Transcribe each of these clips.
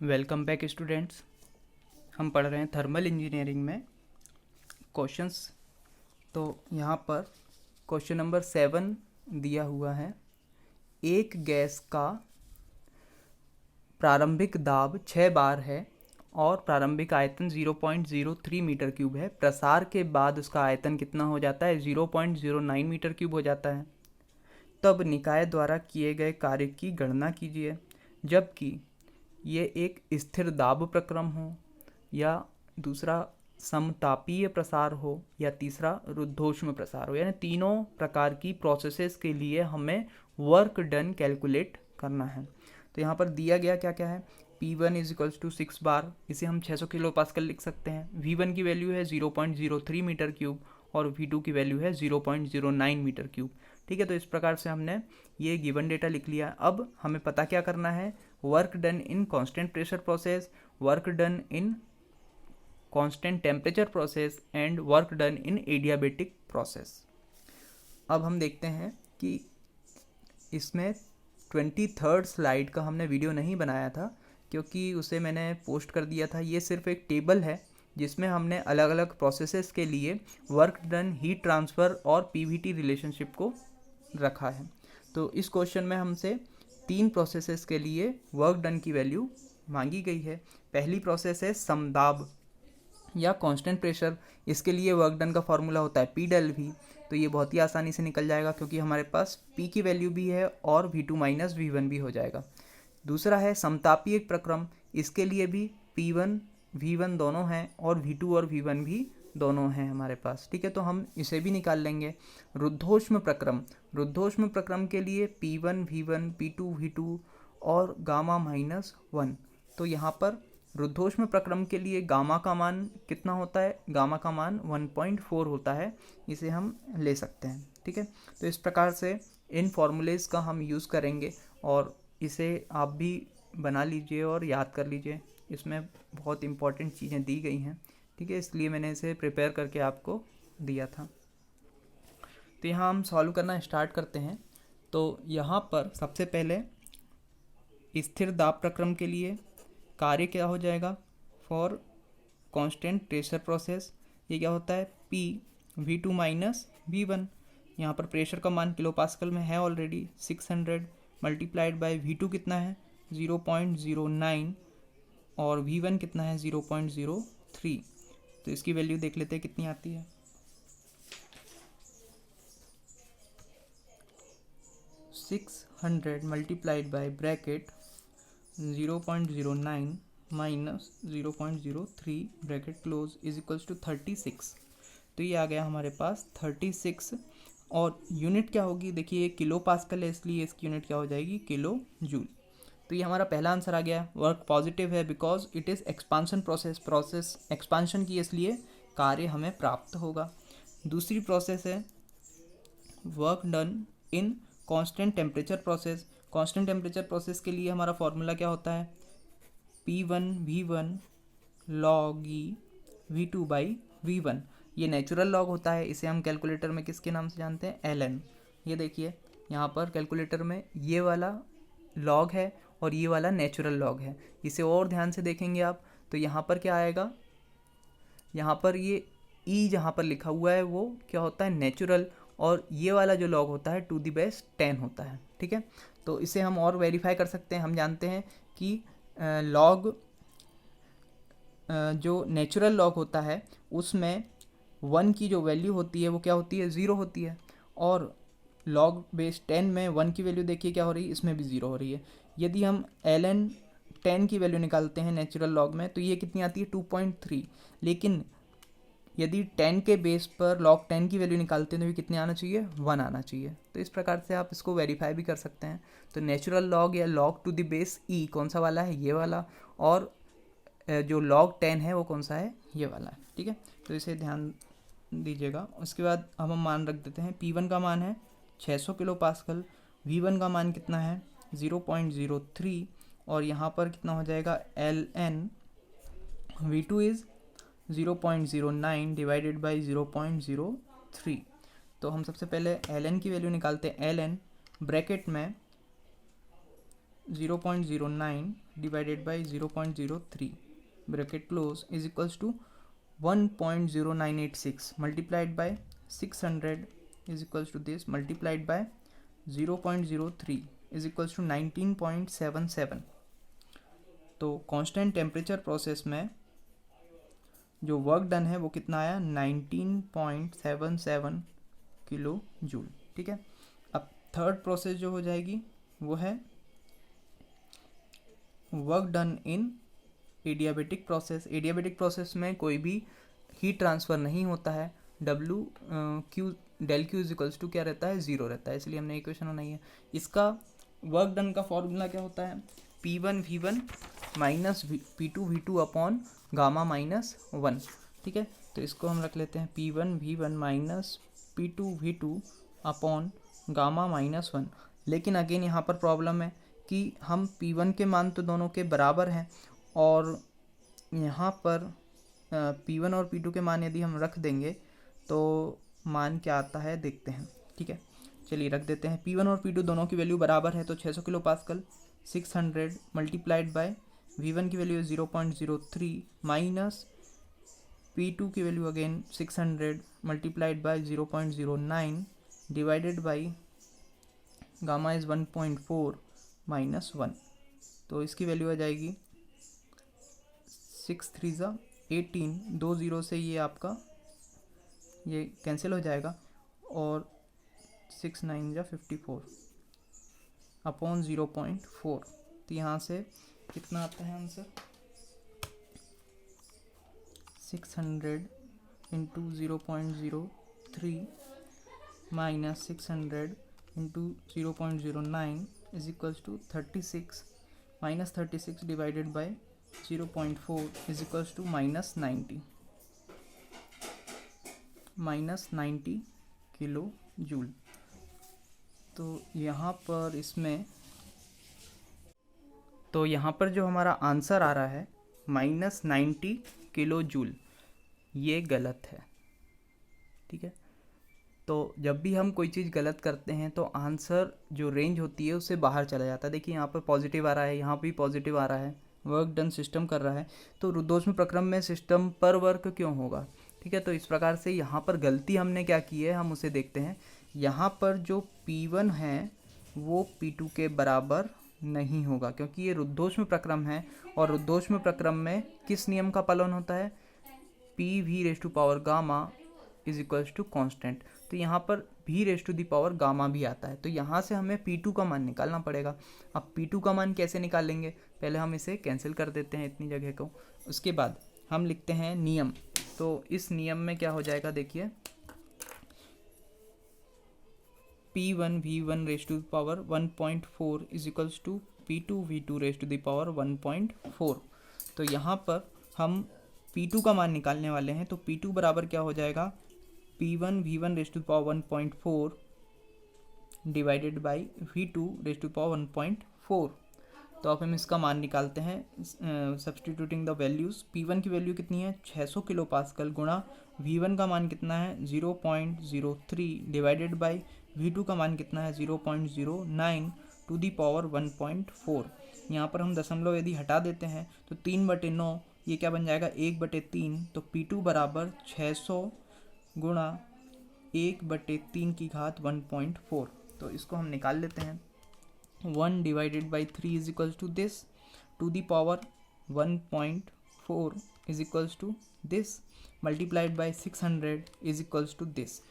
Welcome back students. हम पढ़ रहे हैं थर्मल इंजीनियरिंग में क्वेश्चंस। तो यहाँ पर क्वेश्चन नंबर 7 दिया हुआ है। एक गैस का प्रारंभिक दाब 6 बार है और प्रारंभिक आयतन 0.03 मीटर क्यूब है। प्रसार के बाद उसका आयतन कितना हो जाता है? 0.09 मीटर क्यूब हो जाता है। तब निकाय द्वारा किए गए कार्य की गणना कीजिए। जबकि ये एक स्थिर दाब प्रक्रम हो, या दूसरा समतापीय प्रसार हो, या तीसरा रुद्धोष्म प्रसार हो, यानी तीनों प्रकार की प्रोसेसेस के लिए हमें वर्क डन कैलकुलेट करना है। तो यहाँ पर दिया गया क्या क्या है? P1 इज इक्वल्स टू 6 बार, इसे हम 600 किलो पास्कल लिख सकते हैं। V1 की वैल्यू है 0.03 मीटर क्यूब और V2 की वैल्यू है 0.09 मीटर क्यूब। ठीक है, तो इस प्रकार से हमने ये गिवन डेटा लिख लिया। अब हमें पता क्या करना है? Work done in constant pressure process, work done in constant temperature process and work done in adiabatic process. अब हम देखते हैं कि इसमें 23rd स्लाइड का हमने वीडियो नहीं बनाया था, क्योंकि उसे मैंने पोस्ट कर दिया था। ये सिर्फ एक टेबल है जिसमें हमने अलग अलग प्रोसेसेस के लिए वर्क डन, हीट ट्रांसफ़र और पीवीटी रिलेशनशिप को रखा है। तो इस क्वेश्चन में हमसे 3 प्रोसेसेस के लिए वर्क डन की वैल्यू मांगी गई है। पहली प्रोसेस है समदाब या कांस्टेंट प्रेशर। इसके लिए वर्क डन का फॉर्मूला होता है P∆V। तो ये बहुत ही आसानी से निकल जाएगा, क्योंकि हमारे पास P की वैल्यू भी है और V2 माइनस V1 भी हो जाएगा। दूसरा है समतापीय प्रक्रम। इसके लिए भी P1 V1 दोनों हैं और V2 और V1 भी दोनों हैं हमारे पास। ठीक है, तो हम इसे भी निकाल लेंगे। रुद्धोष्म प्रक्रम, रुद्धोष्म प्रक्रम के लिए P1 V1, P2 V2 और गामा माइनस 1। तो यहाँ पर रुद्धोष्म प्रक्रम के लिए गामा का मान कितना होता है? गामा का मान 1.4 होता है। इसे हम ले सकते हैं। ठीक है, तो इस प्रकार से इन फॉर्मूलेज का हम यूज़ करेंगे और इसे आप भी बना लीजिए और याद कर लीजिए। इसमें बहुत इंपॉर्टेंट चीज़ें दी गई हैं। ठीक है, इसलिए मैंने इसे प्रिपेयर करके आपको दिया था। तो यहाँ हम सॉल्व करना स्टार्ट करते हैं। तो यहाँ पर सबसे पहले स्थिर दाब प्रक्रम के लिए कार्य क्या हो जाएगा? फॉर कांस्टेंट प्रेशर प्रोसेस ये क्या होता है? P V2 minus V1। यहाँ पर प्रेशर का मान किलो पास्कल में है ऑलरेडी 600, मल्टीप्लाइड बाय V2 कितना है? 0.09 और V1 कितना है? 0.03। तो इसकी वैल्यू देख लेते हैं कितनी आती है। 600 multiplied by bracket 0.09 minus 0.03 bracket close is equals to 36। तो ये आ गया हमारे पास 36। और यूनिट क्या होगी? देखिए किलो पास्कल है, इसलिए इसकी यूनिट क्या हो जाएगी? Kilo joule. तो ये हमारा पहला आंसर आ गया। वर्क पॉजिटिव है because it is expansion process, process expansion की, इसलिए कार्य हमें प्राप्त होगा। दूसरी प्रोसेस है वर्क डन इन constant temperature process. Constant temperature process के लिए हमारा फॉर्मूला क्या होता है? P1 V1 log E V2 by V1। ये नेचुरल लॉग होता है। इसे हम कैलकुलेटर में किसके नाम से जानते हैं? ln। ये देखिए यहाँ पर कैलकुलेटर में ये वाला लॉग है और ये वाला नेचुरल लॉग है। इसे और ध्यान से देखेंगे आप तो यहाँ पर क्या आएगा? यहाँ पर ये E जहाँ पर लिखा हुआ है वो क्या होता है? नेचुरल। और ये वाला जो लॉग होता है टू द बेस 10 होता है। ठीक है, तो इसे हम और वेरीफाई कर सकते हैं। हम जानते हैं कि लॉग जो नेचुरल लॉग होता है उसमें 1 की जो वैल्यू होती है वो क्या होती है? 0 होती है। और लॉग बेस 10 में 1 की वैल्यू देखिए क्या हो रही है? इसमें भी 0 हो रही है। यदि हम ln 10 की वैल्यू निकालते हैं नेचुरल लॉग में तो ये कितनी आती है? 2.3। लेकिन यदि 10 के बेस पर log 10 की वैल्यू निकालते हैं तो ये कितने आना चाहिए? 1 आना चाहिए। तो इस प्रकार से आप इसको वेरीफाई भी कर सकते हैं। तो नेचुरल लॉग या log to the base E कौन सा वाला है? ये वाला। और जो log 10 है वो कौन सा है? ये वाला है। ठीक है, तो इसे ध्यान दीजिएगा। उसके बाद हम मान रख देते हैं P1 का मान है 600 किलो पास्कल, V1 का मान कितना है? 0.03 और यहाँ पर कितना हो जाएगा? ln V2 is 0.09 divided by 0.03। तो हम सबसे पहले ln की वैल्यू निकालते हैं। ln ब्रैकेट में 0.09 divided by 0.03 bracket close is equals to 1.0986 multiplied by 600 is equals to this multiplied by 0.03 is equals to 19.77। तो कांस्टेंट टेम्परेचर प्रोसेस में जो वर्क डन है वो कितना आया 19.77 किलो जूल। ठीक है, अब थर्ड प्रोसेस जो हो जाएगी वो है work done in adiabatic process. Adiabatic process में कोई भी हीट ट्रांसफ़र नहीं होता है, W Q del Q is equals to क्या रहता है, ज़ीरो रहता है, इसलिए हमने इक्वेशन बनाई है। इसका वर्क डन का फॉर्मूला क्या होता है, P1V1 minus P2V2 upon gamma minus 1। ठीक है, तो इसको हम रख लेते हैं P1V1 minus P2V2 upon gamma minus 1। लेकिन अगेन यहाँ पर प्रॉब्लम है कि हम P1 के मान तो दोनों के बराबर हैं और यहाँ पर P1 और P2 के मान यदि हम रख देंगे तो मान क्या आता है देखते हैं। ठीक है, चलिए रख देते हैं। P1 और P2 दोनों की वैल्यू बराबर है तो 600 kilo pascal 600 multiplied bye V1 की वैल्यू 0.03 माइनस P2 की value again 600 multiplied bye 0.09 divided by gamma is 1.4 minus 1। तो इसकी वैल्यू आ जाएगी 6 3 ज़ा 18, 2 0 से ये आपका ये कैंसिल हो जाएगा और 6 9 ज़ा 54 अपॉन 0.4। तो यहाँ से कितना आता है answer 600 into 0.03 minus 600 into 0.09 is equals to 36 minus 36 divided by 0.4 is equals to minus 90 kilo joule. तो यहाँ पर जो हमारा आंसर आ रहा है माइनस 90 किलो जूल, ये गलत है। ठीक है, तो जब भी हम कोई चीज़ गलत करते हैं तो आंसर जो रेंज होती है उससे बाहर चला जाता है। देखिए यहाँ पर पॉजिटिव आ रहा है, यहाँ भी पॉजिटिव आ रहा है, वर्क डन सिस्टम कर रहा है, तो रुद्धोष्म प्रक्रम में सिस्टम पर वर्क क्यों होगा। ठीक है, तो इस प्रकार से यहाँ पर गलती हमने क्या की है हम उसे देखते हैं। यहाँ पर जो P1 है वो P2 के बराबर नहीं होगा क्योंकि ये रुद्धोष्म प्रक्रम है और रुद्धोष्म प्रक्रम में किस नियम का पालन होता है, PV raise to power gamma is equals to constant. तो यहाँ पर V raise to the power gamma भी आता है, तो यहाँ से हमें P2 का मान निकालना पड़ेगा। अब P2 का मान कैसे निकालेंगे, पहले हम इसे कैंसिल कर देते हैं इतनी जगह को, उसके बाद हम लिखते हैं नियम। तो इस नियम में क्या हो जाएगा देखिए, P1V1 raise to the power 1.4 is equals to P2V2 raise to the power 1.4। तो यहाँ पर हम P2 का मान निकालने वाले हैं, तो P2 बराबर क्या हो जाएगा P1V1 raise to the power 1.4 divided by V2 raise to the power 1.4। तो अब हम इसका मान निकालते हैं सब्सटीट्यूटिंग द वैल्यूज़। P1 की वैल्यू कितनी है 600 किलो पास्कल गुणा V1 का मान कितना है 0.03 डिवाइडेड बाई V2 का मान कितना है 0.09 टू दी पावर 1.4। यहाँ पर हम दशमलव यदि हटा देते हैं तो 3/9 ये क्या बन जाएगा 1/3। तो P2 बराबर 600 गुणा 1/3 की घात 1.4। तो इसको हम निकाल लेते हैं। 1 divided by 3 is equals to this, to the power 1.4 is equals to this multiplied by 600 is equals to this.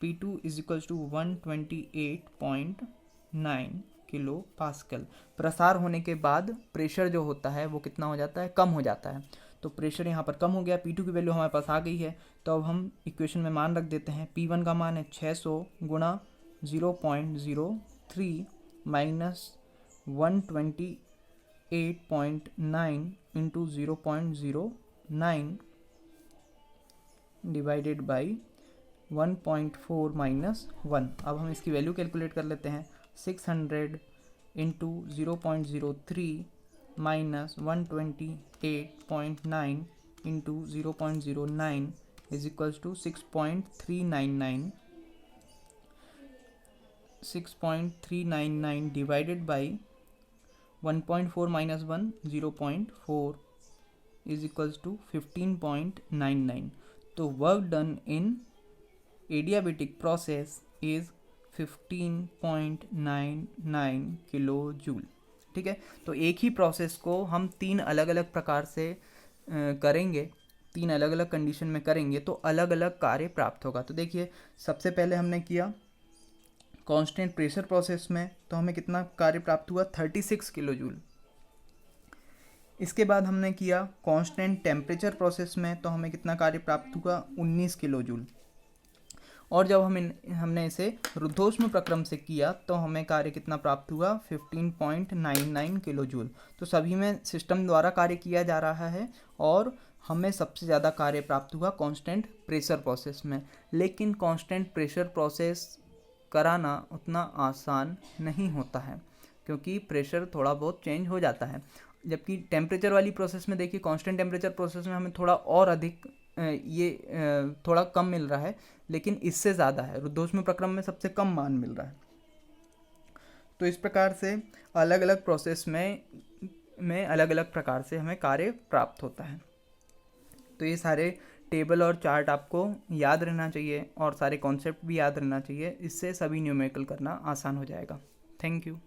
P2 is equals to 128.9 kilo pascal. प्रसार होने के बाद प्रेशर जो होता है वो कितना हो जाता है, कम हो जाता है। तो प्रेशर यहाँ पर कम हो गया, P2 की वैल्यू हमारे पास आ गई है। तो अब हम इक्वेशन में मान रख देते हैं। P1 का मान है 600 गुणा 0.03 minus 128.9 into 0.09 divided by 1.4 minus 1। अब हम इसकी वैल्यू कैलकुलेट कर लेते हैं। 600 into 0.03 minus 128.9 into 0.09 is equals to 6.399 divided by 1.4 minus 1 0.4 is equals to 15.99. तो work done in adiabatic process is 15.99 kilo joule. ठीक है, तो एक ही प्रोसेस को हम 3 अलग अलग प्रकार से करेंगे, 3 अलग अलग कंडीशन में करेंगे तो अलग अलग कार्य प्राप्त होगा. तो देखिए, सबसे पहले हमने किया कांस्टेंट प्रेशर प्रोसेस में, तो हमें कितना कार्य प्राप्त हुआ 36 किलो जूल. इसके बाद हमने किया कांस्टेंट टेम्परेचर प्रोसेस में, तो हमें कितना कार्य प्राप्त हुआ 19 किलो जूल. और जब हमने इसे रुद्धोष्म प्रक्रम से किया तो हमें कार्य कितना प्राप्त हुआ 15.99 किलो जूल. तो सभी में सिस्टम द्वारा कार्य किया जा रहा है और हमें सबसे ज़्यादा कार्य प्राप्त हुआ कांस्टेंट प्रेशर प्रोसेस में. लेकिन कांस्टेंट प्रेशर प्रोसेस कराना उतना आसान नहीं होता है क्योंकि प्रेशर थोड़ा बहुत चेंज हो जाता है. जबकि टेम्परेचर वाली प्रोसेस में देखिए, कांस्टेंट टेम्परेचर प्रोसेस में हमें थोड़ा और अधिक थोड़ा कम मिल रहा है, लेकिन इससे ज़्यादा है रुद्धोष्म प्रक्रम में सबसे कम मान मिल रहा है. तो इस प्रकार से अलग अलग प्रोसेस में अलग अलग प्रकार से हमें कार्य प्राप्त होता है. तो ये सारे टेबल और चार्ट आपको याद रहना चाहिए और सारे कॉन्सेप्ट भी याद रहना चाहिए. इससे सभी न्यूमेरिकल करना आसान हो जाएगा. Thank you.